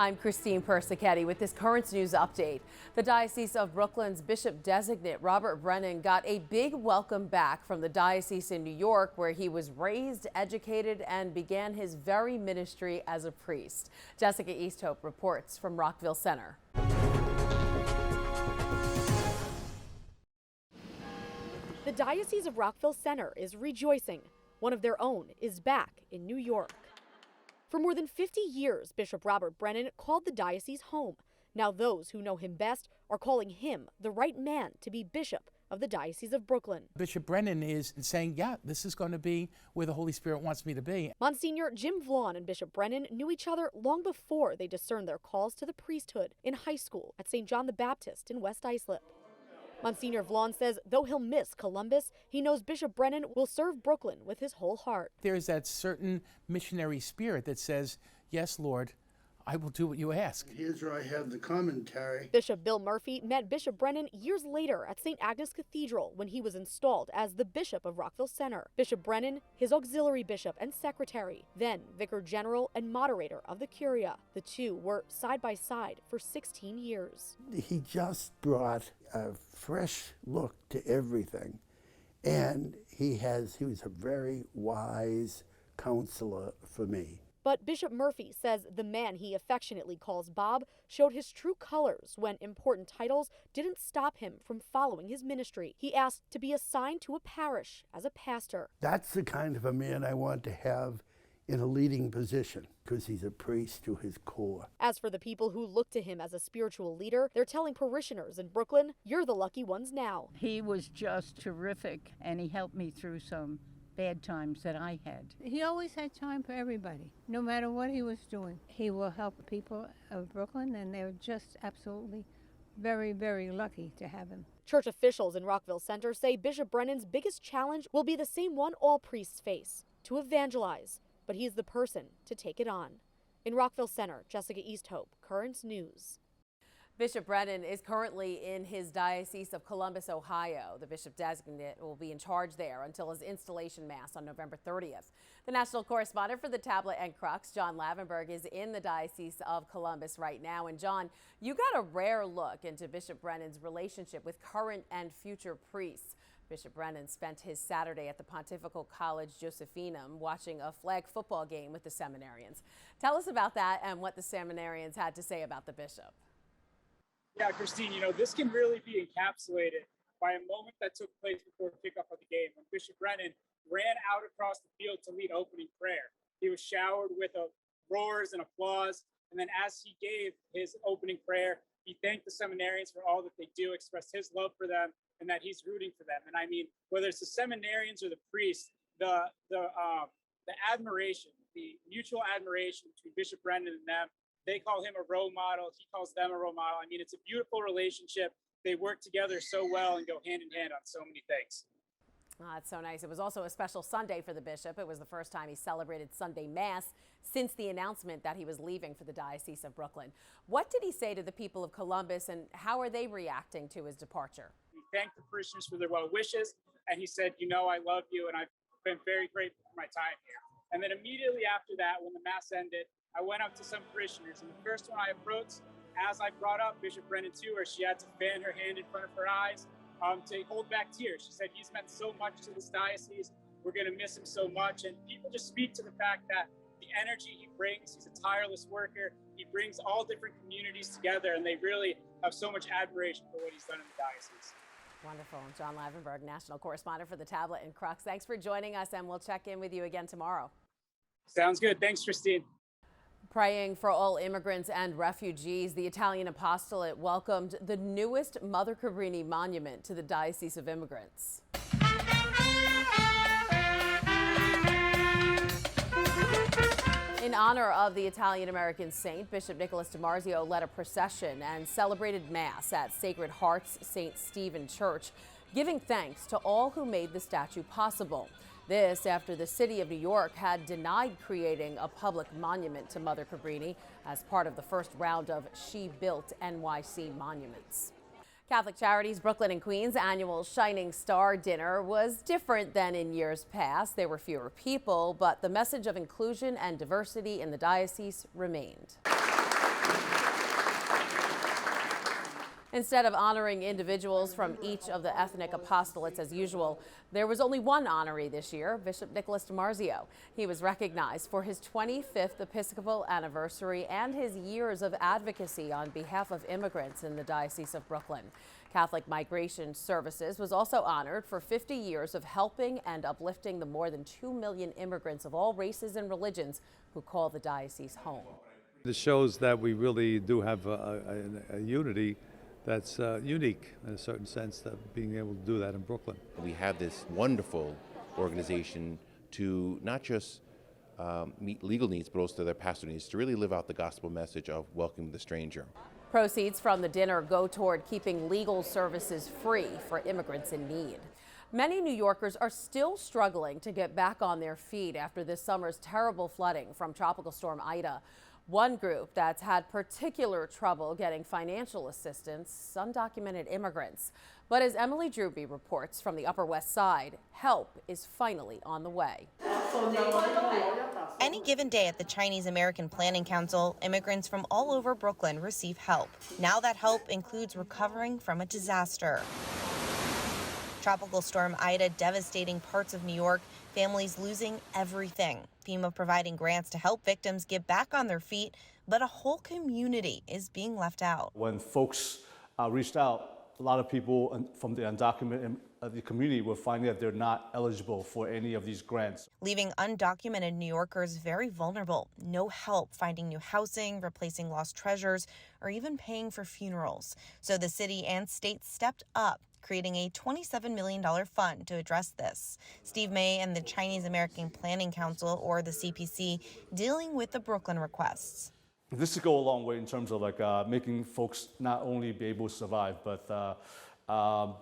I'm CHRISTINEPERSICHETTE with this current news update. The Diocese of Brooklyn's Bishop-Designate Robert Brennan got a big welcome back from the diocese in New York, where he was raised, educated, and began his very ministry as a priest. Jessica Easthope reports from Rockville Center. The Diocese of Rockville Center is rejoicing. One of their own is back in New York. For more than 50 years, Bishop Robert Brennan called the diocese home. Now those who know him best are calling him the right man to be bishop of the Diocese of Brooklyn. Bishop Brennan is saying, yeah, this is going to be where the Holy Spirit wants me to be. Monsignor Jim Vaughn and Bishop Brennan knew each other long before they discerned their calls to the priesthood in high school at St. John the Baptist in West Islip. Monsignor Vaughn says though he'll miss Columbus, he knows Bishop Brennan will serve Brooklyn with his whole heart. There's that certain missionary spirit that says, yes, Lord, I will do what you ask. Here's where I have the commentary. Bishop Bill Murphy met Bishop Brennan years later at St. Agnes Cathedral when he was installed as the Bishop of Rockville Center. Bishop Brennan, his auxiliary bishop and secretary, then Vicar General and moderator of the Curia. The two were side by side for 16 years. He just brought a fresh look to everything, and he was a very wise counselor for me. But Bishop Murphy says the man he affectionately calls Bob showed his true colors when important titles didn't stop him from following his ministry. He asked to be assigned to a parish as a pastor. That's the kind of a man I want to have in a leading position, because he's a priest to his core. As for the people who look to him as a spiritual leader, they're telling parishioners in Brooklyn, you're the lucky ones now. He was just terrific, and he helped me through some bad times that I had. He always had time for everybody, no matter what he was doing. He will help the people of Brooklyn, and they're just absolutely very, very lucky to have him. Church officials in Rockville Center say Bishop Brennan's biggest challenge will be the same one all priests face, to evangelize, but he's the person to take it on. In Rockville Center, Jessica Easthope, Currents News. Bishop Brennan is currently in his Diocese of Columbus, Ohio. The Bishop-Designate will be in charge there until his installation Mass on November 30th. The national correspondent for the Tablet and Crux, John Lavenberg, is in the Diocese of Columbus right now. And John, you got a rare look into Bishop Brennan's relationship with current and future priests. Bishop Brennan spent his Saturday at the Pontifical College Josephinum watching a flag football game with the seminarians. Tell us about that and what the seminarians had to say about the bishop. Yeah, Christine, this can really be encapsulated by a moment that took place before kickoff of the game when Bishop Brennan ran out across the field to lead opening prayer. He was showered with roars and applause, and then as he gave his opening prayer, he thanked the seminarians for all that they do, expressed his love for them, and that he's rooting for them. And I mean, whether it's the seminarians or the priests, the admiration, the mutual admiration between Bishop Brennan and them, they call him a role model. He calls them a role model. I mean, it's a beautiful relationship. They work together so well and go hand in hand on so many things. Oh, that's so nice. It was also a special Sunday for the bishop. It was the first time he celebrated Sunday Mass since the announcement that he was leaving for the Diocese of Brooklyn. What did he say to the people of Columbus, and how are they reacting to his departure? He thanked the parishioners for their well wishes, and he said, I love you, and I've been very grateful for my time here. And then immediately after that, when the Mass ended, I went up to some parishioners, and the first one I approached, as I brought up Bishop Brennan to her, she had to fan her hand in front of her eyes to hold back tears. She said, he's meant so much to this diocese. We're going to miss him so much. And people just speak to the fact that the energy he brings, he's a tireless worker. He brings all different communities together, and they really have so much admiration for what he's done in the diocese. Wonderful. John Lavenberg, national correspondent for the Tablet and Crux. Thanks for joining us, and we'll check in with you again tomorrow. Sounds good. Thanks, Christine. Praying for all immigrants and refugees, the Italian Apostolate welcomed the newest Mother Cabrini monument to the Diocese of Immigrants. In honor of the Italian-American saint, Bishop Nicholas DiMarzio led a procession and celebrated Mass at Sacred Heart's St. Stephen Church, giving thanks to all who made the statue possible. This after the city of New York had denied creating a public monument to Mother Cabrini as part of the first round of She Built NYC monuments. Catholic Charities Brooklyn and Queens annual Shining Star Dinner was different than in years past. There were fewer people, but the message of inclusion and diversity in the diocese remained. Instead of honoring individuals from each of the ethnic apostolates as usual, there was only one honoree this year, Bishop Nicholas DiMarzio. He was recognized for his 25th Episcopal anniversary and his years of advocacy on behalf of immigrants in the Diocese of Brooklyn. Catholic Migration Services was also honored for 50 years of helping and uplifting the more than 2 million immigrants of all races and religions who call the diocese home. This shows that we really do have a unity that's unique in a certain sense, that being able to do that in Brooklyn. We have this wonderful organization to not just meet legal needs, but also their pastoral needs, to really live out the gospel message of welcoming the stranger. Proceeds from the dinner go toward keeping legal services free for immigrants in need. Many New Yorkers are still struggling to get back on their feet after this summer's terrible flooding from Tropical Storm Ida. One group that's had particular trouble getting financial assistance, undocumented immigrants. But as Emily Druby reports from the Upper West Side, help is finally on the way. Any given day at the Chinese American Planning Council, immigrants from all over Brooklyn receive help. Now that help includes recovering from a disaster. Tropical Storm Ida devastating parts of New York, families losing everything. FEMA providing grants to help victims get back on their feet, but a whole community is being left out. When folks reached out, a lot of people from the undocumented the community were finding that they're not eligible for any of these grants. Leaving undocumented New Yorkers very vulnerable. No help finding new housing, replacing lost treasures, or even paying for funerals. So the city and state stepped up, creating a $27 million fund to address this. Steve May and the Chinese American Planning Council, or the CPC, dealing with the Brooklyn requests. This could go a long way in terms of making folks not only be able to survive, but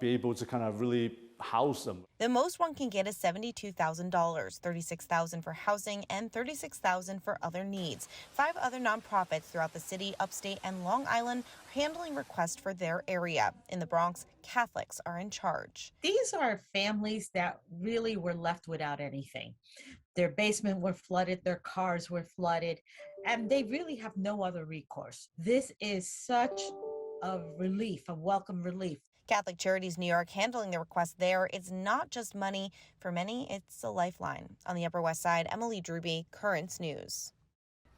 be able to kind of really house them. The most one can get is $72,000, $36,000 for housing and $36,000 for other needs. 5 other nonprofits throughout the city, upstate, and Long Island are handling requests for their area. In the Bronx, Catholics are in charge. These are families that really were left without anything. Their basement were flooded, their cars were flooded, and they really have no other recourse. This is such a relief, a welcome relief. Catholic Charities New York handling the request there. It's not just money. For many, it's a lifeline. On the Upper West Side, Emily Druby, Currents News.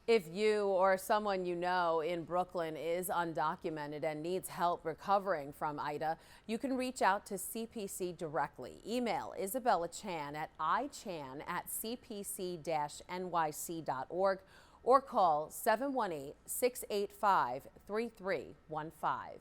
If you or someone you know in Brooklyn is undocumented and needs help recovering from Ida, you can reach out to CPC directly. Email Isabella Chan at ichan@cpc-nyc.org or call 718-685-3315.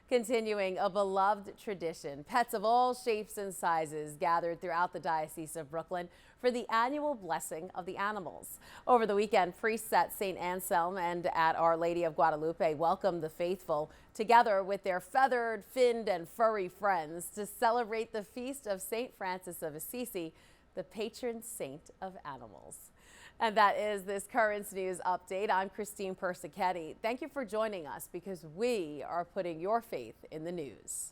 Continuing a beloved tradition, pets of all shapes and sizes gathered throughout the Diocese of Brooklyn for the annual blessing of the animals. Over the weekend, priests at St. Anselm and at Our Lady of Guadalupe welcomed the faithful together with their feathered, finned, and furry friends to celebrate the feast of St. Francis of Assisi, the patron saint of animals. And that is this Currents News update. I'm CHRISTINEPERSICHETTE. Thank you for joining us because we are putting your faith in the news.